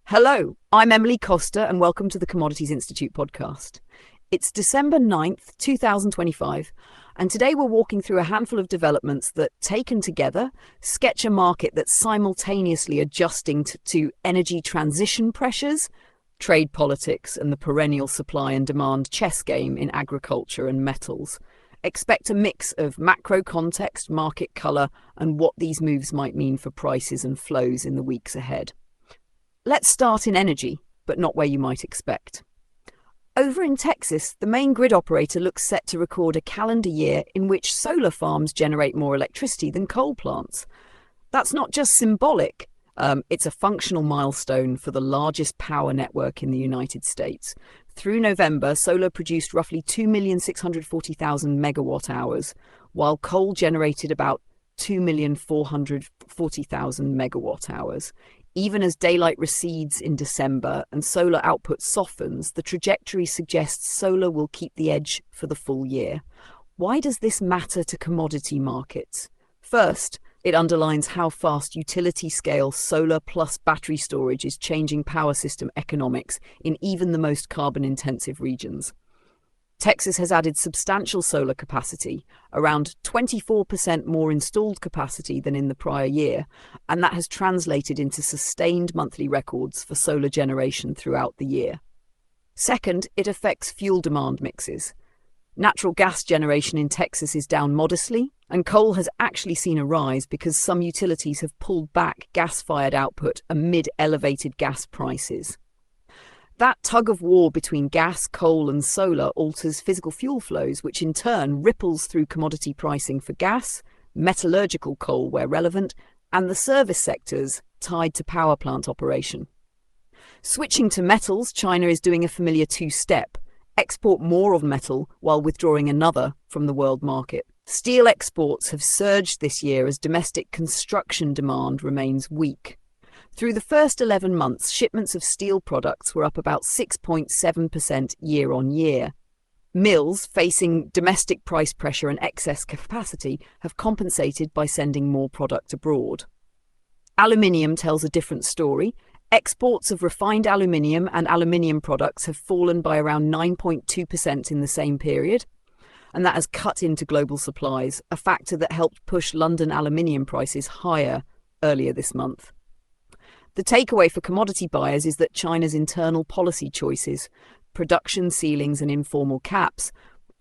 Hello, I'm Emily Costa and welcome to the Commodities Institute podcast. It's December 9th, 2025, and today we're walking through a handful of developments that, taken together, sketch a market that's simultaneously adjusting to energy transition pressures, trade politics, and the perennial supply and demand chess game in agriculture and metals. Expect a mix of macro context, market colour, and what these moves might mean for prices and flows in the weeks ahead. Let's start in energy, but not where you might expect. Over in Texas, the main grid operator looks set to record a calendar year in which solar farms generate more electricity than coal plants. That's not just symbolic, it's a functional milestone for the largest power network in the United States. Through November, solar produced roughly 2,640,000 megawatt hours, while coal generated about 2,440,000 megawatt hours. Even as daylight recedes in December and solar output softens, the trajectory suggests solar will keep the edge for the full year. Why does this matter to commodity markets? First, it underlines how fast utility-scale solar plus battery storage is changing power system economics in even the most carbon-intensive regions. Texas has added substantial solar capacity, around 24% more installed capacity than in the prior year, and that has translated into sustained monthly records for solar generation throughout the year. Second, it affects fuel demand mixes. Natural gas generation in Texas is down modestly, and coal has actually seen a rise because some utilities have pulled back gas-fired output amid elevated gas prices. That tug of war between gas, coal and solar alters physical fuel flows, which in turn ripples through commodity pricing for gas, metallurgical coal where relevant, and the service sectors tied to power plant operation. Switching to metals, China is doing a familiar two-step: export more of metal while withdrawing another from the world market. Steel exports have surged this year as domestic construction demand remains weak. Through the first 11 months, shipments of steel products were up about 6.7% year on year. Mills, facing domestic price pressure and excess capacity, have compensated by sending more product abroad. Aluminium tells a different story. Exports of refined aluminium and aluminium products have fallen by around 9.2% in the same period, and that has cut into global supplies, a factor that helped push London aluminium prices higher earlier this month. The takeaway for commodity buyers is that China's internal policy choices, production ceilings and informal caps,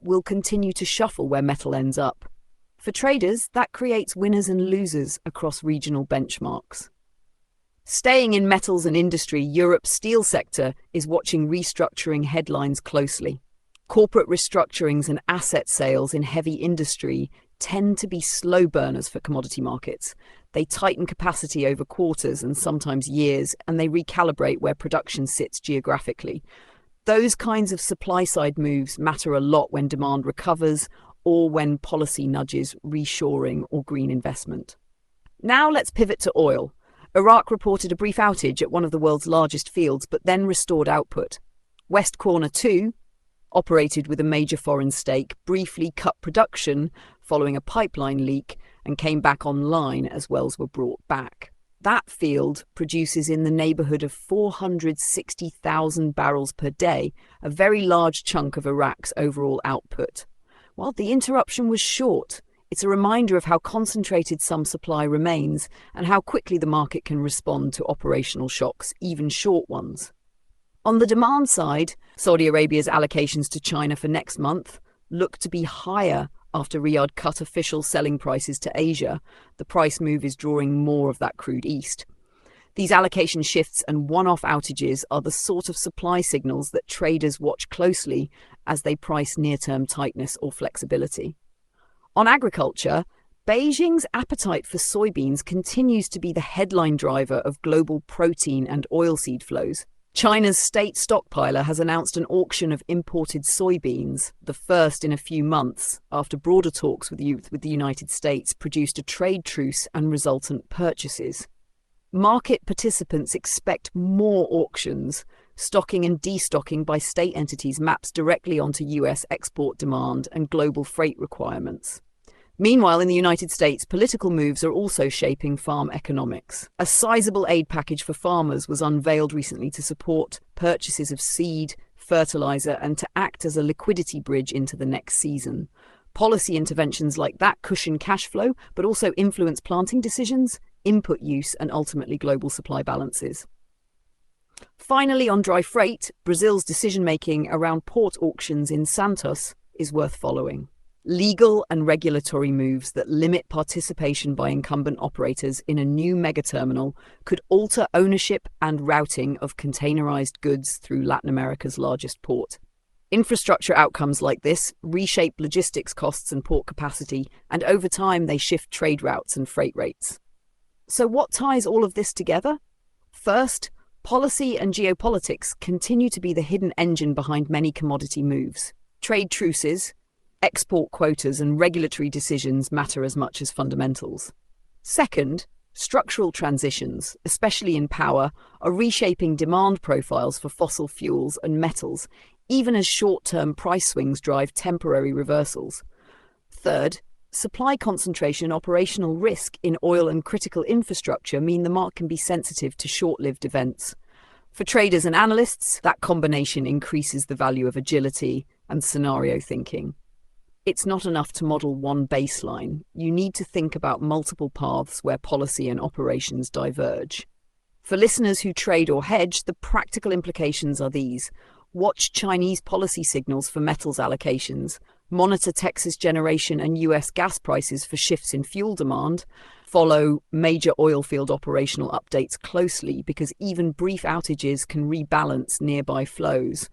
will continue to shuffle where metal ends up. For traders, that creates winners and losers across regional benchmarks. Staying in metals and industry, Europe's steel sector is watching restructuring headlines closely. Corporate restructurings and asset sales in heavy industry tend to be slow burners for commodity markets. They tighten capacity over quarters and sometimes years, and they recalibrate where production sits geographically. Those kinds of supply-side moves matter a lot when demand recovers or when policy nudges reshoring or green investment. Now let's pivot to oil. Iraq reported a brief outage at one of the world's largest fields, but then restored output. West Corner 2, operated with a major foreign stake, briefly cut production following a pipeline leak and came back online as wells were brought back. That field produces in the neighbourhood of 460,000 barrels per day, a very large chunk of Iraq's overall output. While the interruption was short, it's a reminder of how concentrated some supply remains and how quickly the market can respond to operational shocks, even short ones. On the demand side, Saudi Arabia's allocations to China for next month look to be higher after Riyadh cut official selling prices to Asia. The price move is drawing more of that crude east. These allocation shifts and one-off outages are the sort of supply signals that traders watch closely as they price near-term tightness or flexibility. On agriculture, Beijing's appetite for soybeans continues to be the headline driver of global protein and oilseed flows. China's state stockpiler has announced an auction of imported soybeans, the first in a few months, after broader talks with the United States produced a trade truce and resultant purchases. Market participants expect more auctions. Stocking and destocking by state entities maps directly onto US export demand and global freight requirements. Meanwhile, in the United States, political moves are also shaping farm economics. A sizable aid package for farmers was unveiled recently to support purchases of seed, fertilizer, and to act as a liquidity bridge into the next season. Policy interventions like that cushion cash flow, but also influence planting decisions, input use, and ultimately global supply balances. Finally, on dry freight, Brazil's decision-making around port auctions in Santos is worth following. Legal and regulatory moves that limit participation by incumbent operators in a new megaterminal could alter ownership and routing of containerized goods through Latin America's largest port. Infrastructure outcomes like this reshape logistics costs and port capacity, and over time they shift trade routes and freight rates. So what ties all of this together? First, policy and geopolitics continue to be the hidden engine behind many commodity moves. Trade truces, export quotas, and regulatory decisions matter as much as fundamentals. Second, structural transitions, especially in power, are reshaping demand profiles for fossil fuels and metals, even as short-term price swings drive temporary reversals. Third, supply concentration and operational risk in oil and critical infrastructure mean the market can be sensitive to short-lived events. For traders and analysts, that combination increases the value of agility and scenario thinking. It's not enough to model one baseline. You need to think about multiple paths where policy and operations diverge. For listeners who trade or hedge, the practical implications are these. Watch Chinese policy signals for metals allocations. Monitor Texas generation and US gas prices for shifts in fuel demand. Follow major oilfield operational updates closely because even brief outages can rebalance nearby flows.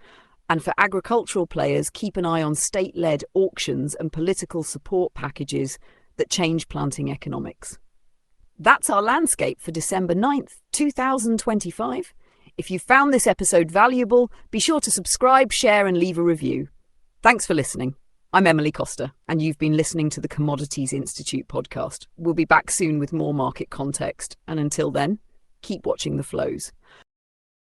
And for agricultural players, keep an eye on state-led auctions and political support packages that change planting economics. That's our landscape for December 9th, 2025. If you found this episode valuable, be sure to subscribe, share, and leave a review. Thanks for listening. I'm Emily Costa, and you've been listening to the Commodities Institute podcast. We'll be back soon with more market context. And until then, keep watching the flows.